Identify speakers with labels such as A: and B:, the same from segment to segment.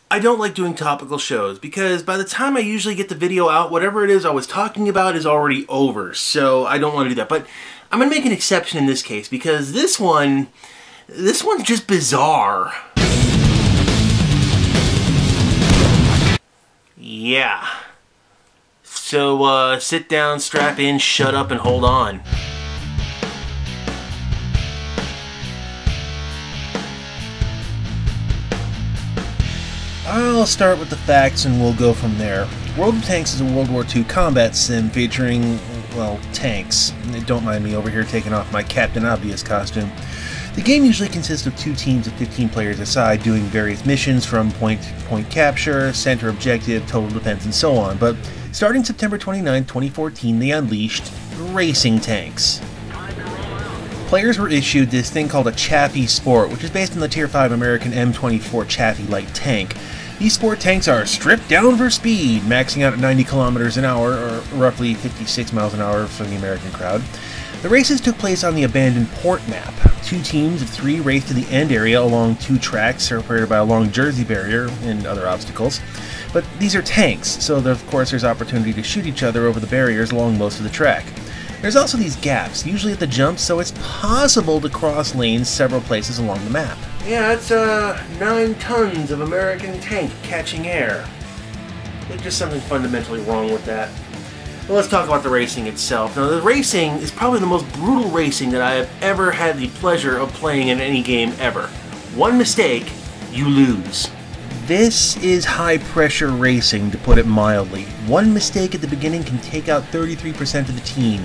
A: I don't like doing topical shows because by the time I usually get the video out, whatever it is I was talking about is already over, so I don't want to do that. But I'm going to make an exception in this case because this one's just bizarre. Yeah. So, sit down, strap in, shut up, and hold on. I'll start with the facts and we'll go from there. World of Tanks is a World War II combat sim featuring, well, tanks. Don't mind me over here taking off my Captain Obvious costume. The game usually consists of 2 teams of 15 players aside doing various missions from point-to-point capture, center objective, total defense, and so on, but starting September 29, 2014, they unleashed racing tanks. Players were issued this thing called a Chaffee Sport, which is based on the Tier 5 American M24 Chaffee light tank. These sport tanks are stripped down for speed, maxing out at 90 kilometers an hour, or roughly 56 miles an hour for the American crowd. The races took place on the abandoned port map. 2 teams of 3 raced to the end area along 2 tracks separated by a long Jersey barrier and other obstacles. But these are tanks, so of course there's opportunity to shoot each other over the barriers along most of the track. There's also these gaps, usually at the jumps, so it's possible to cross lanes several places along the map. Yeah, it's 9 tons of American tank catching air. There's just something fundamentally wrong with that. Well, let's talk about the racing itself. Now, the racing is probably the most brutal racing that I have ever had the pleasure of playing in any game ever. One mistake, you lose. This is high-pressure racing, to put it mildly. One mistake at the beginning can take out 33% of the team,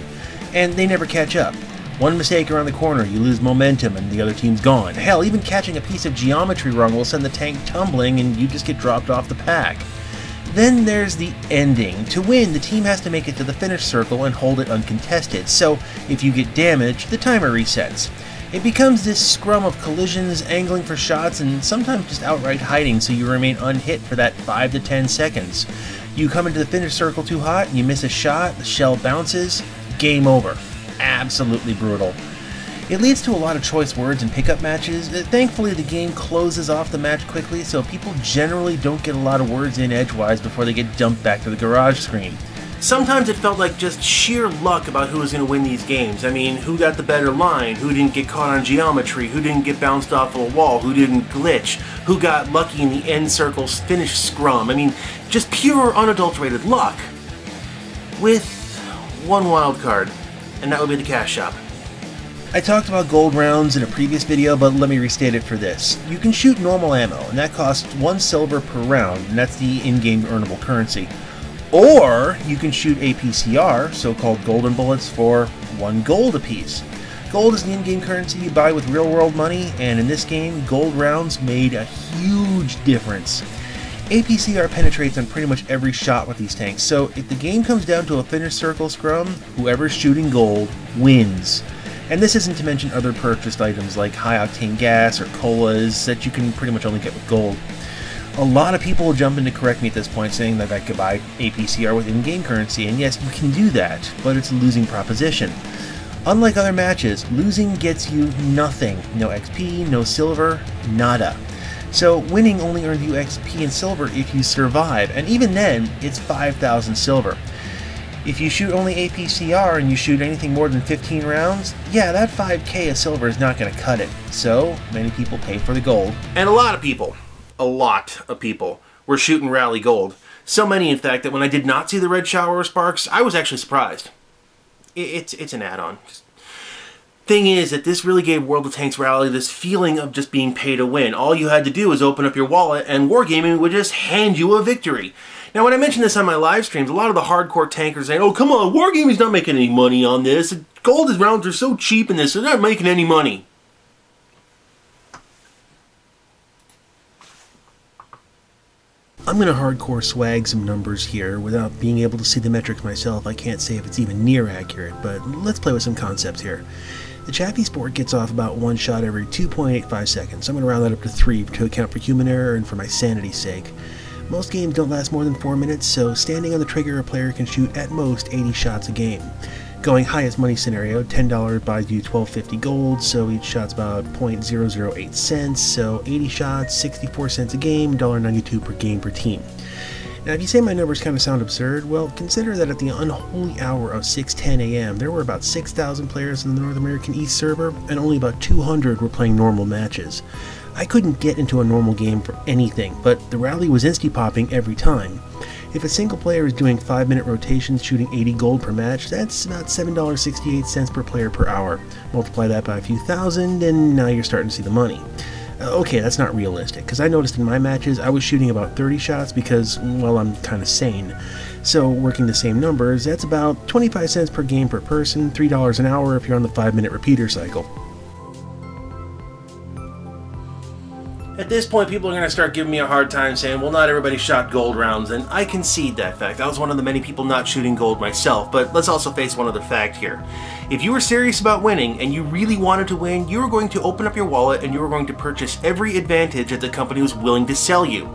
A: and they never catch up. One mistake around the corner, you lose momentum and the other team's gone. Hell, even catching a piece of geometry wrong will send the tank tumbling and you just get dropped off the pack. Then there's the ending. To win, the team has to make it to the finish circle and hold it uncontested, so if you get damaged, the timer resets. It becomes this scrum of collisions, angling for shots, and sometimes just outright hiding so you remain unhit for that 5 to 10 seconds. You come into the finish circle too hot, and you miss a shot, the shell bounces, game over. Absolutely brutal. It leads to a lot of choice words and pickup matches. Thankfully, the game closes off the match quickly, so people generally don't get a lot of words in edgewise before they get dumped back to the garage screen. Sometimes it felt like just sheer luck about who was going to win these games. I mean, who got the better line, who didn't get caught on geometry, who didn't get bounced off of a wall, who didn't glitch, who got lucky in the end circle's finish scrum. I mean, just pure unadulterated luck. With one wild card, and that would be the cash shop. I talked about gold rounds in a previous video, but let me restate it for this. You can shoot normal ammo, and that costs 1 silver per round, and that's the in-game earnable currency. Or you can shoot APCR, so-called golden bullets, for 1 gold apiece. Gold is the in-game currency you buy with real-world money, and in this game, gold rounds made a huge difference. APCR penetrates on pretty much every shot with these tanks, so if the game comes down to a finish circle scrum, whoever's shooting gold wins. And this isn't to mention other purchased items like high-octane gas or colas that you can pretty much only get with gold. A lot of people will jump in to correct me at this point saying that I could buy APCR with in-game currency, and yes, you can do that, but it's a losing proposition. Unlike other matches, losing gets you nothing. No XP, no silver, nada. So winning only earns you XP and silver if you survive, and even then, it's 5,000 silver. If you shoot only APCR and you shoot anything more than 15 rounds, yeah, that 5k of silver is not going to cut it. So, many people pay for the gold. And a lot of people were shooting rally gold. So many, in fact, that when I did not see the red shower of sparks, I was actually surprised. It's an add-on. Thing is that this really gave World of Tanks Rally this feeling of just being pay to win. All you had to do was open up your wallet and Wargaming would just hand you a victory. Now, when I mentioned this on my live streams, a lot of the hardcore tankers saying, "Oh, come on, Wargaming's not making any money on this. Gold rounds are so cheap in this, they're not making any money." I'm going to hardcore swag some numbers here. Without being able to see the metrics myself, I can't say if it's even near accurate, but let's play with some concepts here. The Chaffee Sport gets off about 1 shot every 2.85 seconds. I'm going to round that up to 3 to account for human error and for my sanity's sake. Most games don't last more than 4 minutes, so standing on the trigger, a player can shoot at most 80 shots a game. Going highest money scenario, $10 buys you 1250 gold, so each shot's about 0.008 cents, so 80 shots, 64 cents a game, $1.92 per game per team. Now if you say my numbers kind of sound absurd, well consider that at the unholy hour of 6:10 a.m. there were about 6,000 players in the North American East server, and only about 200 were playing normal matches. I couldn't get into a normal game for anything, but the rally was insta-popping every time. If a single player is doing 5-minute rotations shooting 80 gold per match, that's about $7.68 per player per hour. Multiply that by a few thousand, and now you're starting to see the money. Okay, that's not realistic, because I noticed in my matches I was shooting about 30 shots because, well, I'm kind of sane. So, working the same numbers, that's about 25 cents per game per person, $3 an hour if you're on the 5-minute repeater cycle. At this point, people are going to start giving me a hard time saying, well, not everybody shot gold rounds, and I concede that fact. I was one of the many people not shooting gold myself, but let's also face one other fact here. If you were serious about winning, and you really wanted to win, you were going to open up your wallet and you were going to purchase every advantage that the company was willing to sell you.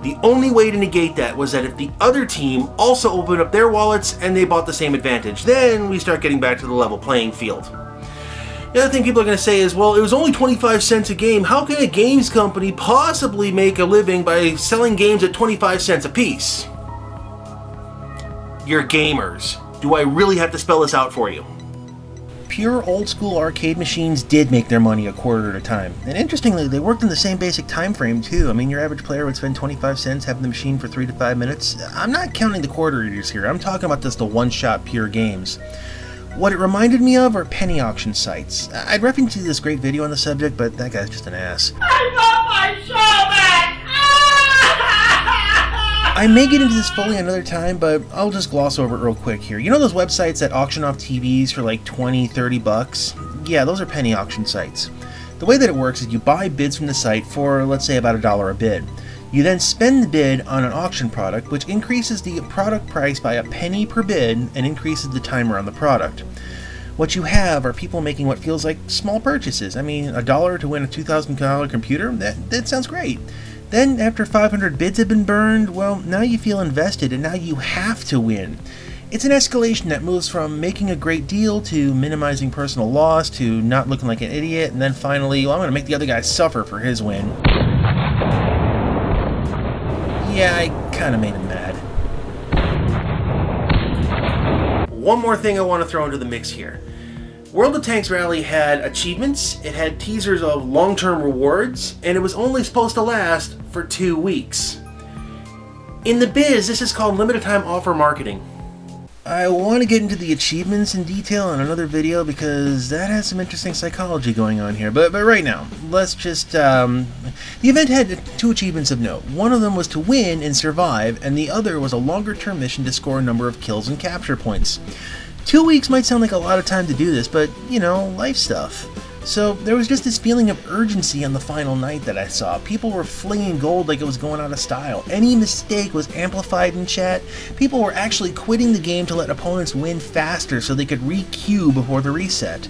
A: The only way to negate that was that if the other team also opened up their wallets and they bought the same advantage, then we start getting back to the level playing field. The other thing people are going to say is, well, it was only 25 cents a game. How can a games company possibly make a living by selling games at 25 cents a piece? You're gamers. Do I really have to spell this out for you? Pure old-school arcade machines did make their money a quarter at a time. And interestingly, they worked in the same basic time frame, too. I mean, your average player would spend 25 cents having the machine for 3 to 5 minutes. I'm not counting the quarter eaters here. I'm talking about just the one-shot pure games. What it reminded me of are penny auction sites. I'd reference you to this great video on the subject, but that guy's just an ass.
B: I want my show back!
A: I may get into this fully another time, but I'll just gloss over it real quick here. You know those websites that auction off TVs for like 20, 30 bucks? Yeah, those are penny auction sites. The way that it works is you buy bids from the site for, let's say, about $1 a bid. You then spend the bid on an auction product, which increases the product price by a penny per bid and increases the timer on the product. What you have are people making what feels like small purchases. I mean, $1 to win a $2,000 computer? That sounds great. Then, after 500 bids have been burned, well, now you feel invested and now you have to win. It's an escalation that moves from making a great deal to minimizing personal loss to not looking like an idiot, and then finally, well, I'm going to make the other guy suffer for his win. Yeah, I kind of made him mad. One more thing I want to throw into the mix here. World of Tanks Rally had achievements, it had teasers of long-term rewards, and it was only supposed to last for 2 weeks. In the biz, this is called limited time offer marketing. I want to get into the achievements in detail in another video because that has some interesting psychology going on here. But right now, let's just... the event had 2 achievements of note. One of them was to win and survive, and the other was a longer-term mission to score a number of kills and capture points. 2 weeks might sound like a lot of time to do this, but, you know, life stuff. So there was just this feeling of urgency on the final night that I saw. People were flinging gold like it was going out of style. Any mistake was amplified in chat. People were actually quitting the game to let opponents win faster so they could re-queue before the reset.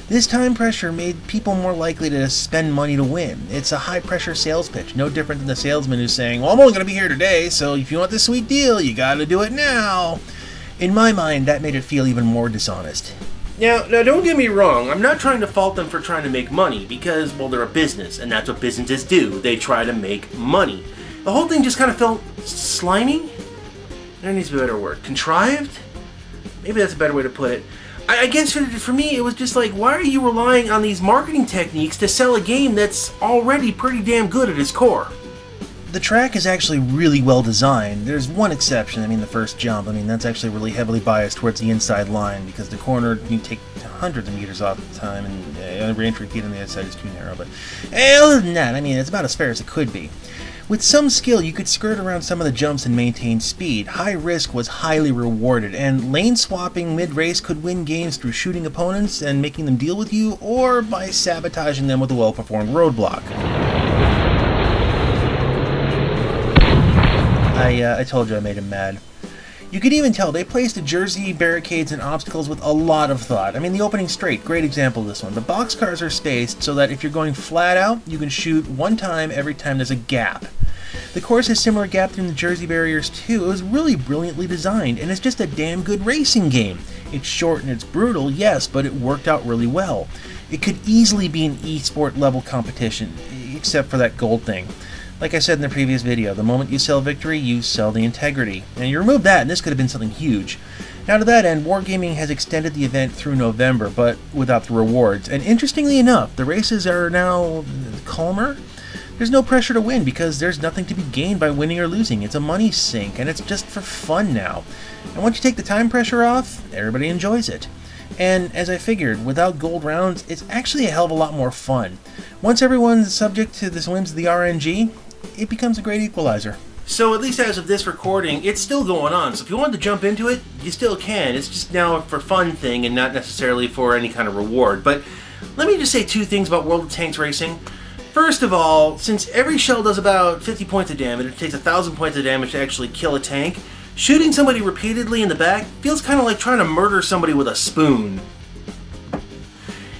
A: This time pressure made people more likely to spend money to win. It's a high-pressure sales pitch, no different than the salesman who's saying, well, I'm only going to be here today, so if you want this sweet deal, you gotta do it now. In my mind, that made it feel even more dishonest. Now, don't get me wrong, I'm not trying to fault them for trying to make money, because, well, they're a business, and that's what businesses do. They try to make money. The whole thing just kind of felt slimy? There needs to be a better word. Contrived? Maybe that's a better way to put it. I guess for me, it was just like, why are you relying on these marketing techniques to sell a game that's already pretty damn good at its core? The track is actually really well designed. There's one exception, I mean the first jump. I mean that's actually really heavily biased towards the inside line because the corner you take hundreds of meters off at the time and the re-entry feet on the other side is too narrow. But other than that, I mean it's about as fair as it could be. With some skill, you could skirt around some of the jumps and maintain speed. High risk was highly rewarded, and lane swapping mid-race could win games through shooting opponents and making them deal with you, or by sabotaging them with a well-performed roadblock. I told you I made him mad. You could even tell they placed the jersey, barricades, and obstacles with a lot of thought. I mean, the opening straight, great example of this one. The boxcars are spaced so that if you're going flat out, you can shoot one time every time there's a gap. The course has similar gap through the Jersey barriers too. It was really brilliantly designed, and it's just a damn good racing game. It's short and it's brutal, yes, but it worked out really well. It could easily be an esport level competition, except for that gold thing. Like I said in the previous video, the moment you sell victory, you sell the integrity. And you remove that, and this could have been something huge. Now to that end, Wargaming has extended the event through November, but without the rewards. And interestingly enough, the races are now calmer. There's no pressure to win because there's nothing to be gained by winning or losing. It's a money sink, and it's just for fun now. And once you take the time pressure off, everybody enjoys it. And as I figured, without gold rounds, it's actually a hell of a lot more fun. Once everyone's subject to the whims of the RNG, it becomes a great equalizer. So at least as of this recording, it's still going on. So if you wanted to jump into it, you still can. It's just now for fun thing and not necessarily for any kind of reward. But let me just say two things about World of Tanks Racing. First of all, since every shell does about 50 points of damage, it takes 1,000 points of damage to actually kill a tank, shooting somebody repeatedly in the back feels kind of like trying to murder somebody with a spoon.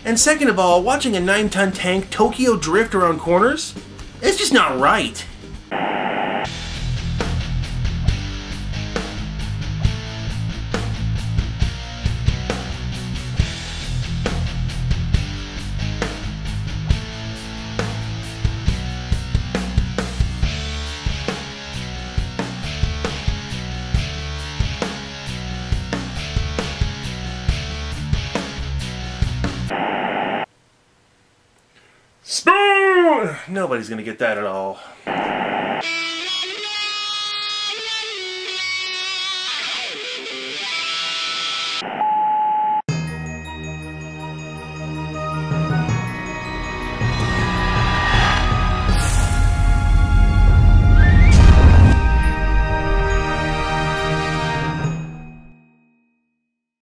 A: And second of all, watching a 9-ton tank Tokyo drift around corners, it's just not right. Spoon! Nobody's gonna get that at all.